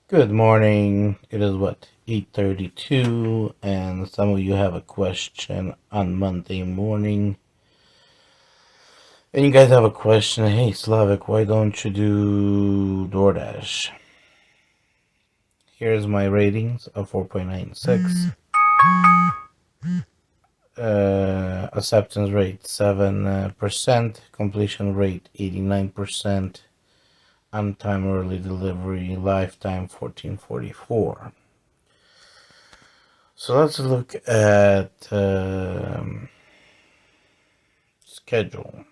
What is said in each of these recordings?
Good morning. It is what 8:32, and some of you have a question on Monday morning. And you guys have a question. Hey, Slavic, why don't you do Doordash? Here's my ratings of 4.96. Acceptance rate 7%. Completion rate 89%. On time early delivery lifetime 1444. So let's look at schedule.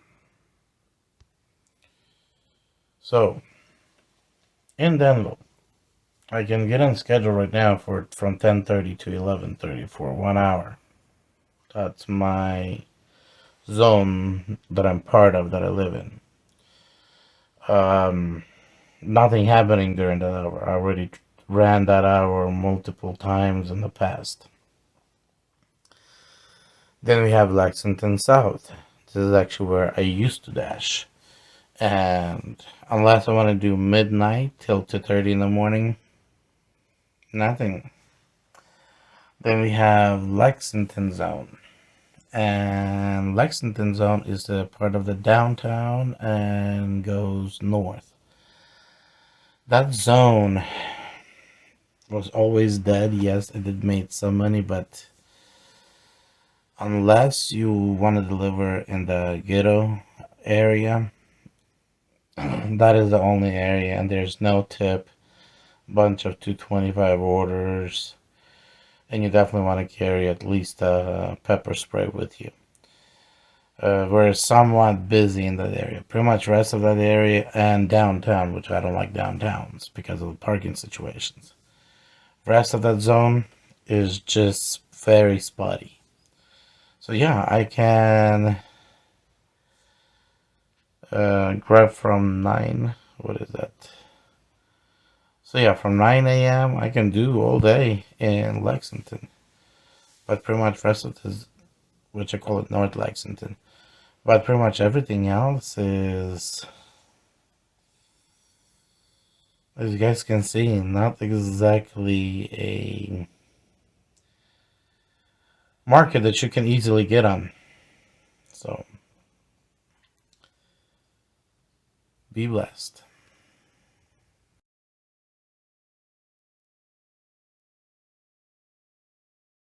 So in Denver, I can get on schedule right now for from 10:30 to 11:30 for 1 hour. That's my zone that I'm part of, that I live in. Nothing happening during that hour. I already ran that hour multiple times in the past. Then we have Lexington South. This is actually where I used to dash. And unless I want to do midnight till 2:30 in the morning, nothing. Then we have Lexington Zone. And Lexington Zone is the part of the downtown and goes north. That zone was always dead. Yes, it did make some money, but unless you want to deliver in the ghetto area, that is the only area, and there's no tip. Bunch of 225 orders, and you definitely want to carry at least a pepper spray with you. We're somewhat busy in that area. Pretty much rest of that area and downtown, which I don't like downtowns because of the parking situations. Rest of that zone is just very spotty. So yeah, I can grab from 9. What is that? So yeah, from 9 a.m. I can do all day in Lexington. But pretty much rest of this, which I call it North Lexington. But pretty much everything else is, as you guys can see, not exactly a market that you can easily get on. So, be blessed.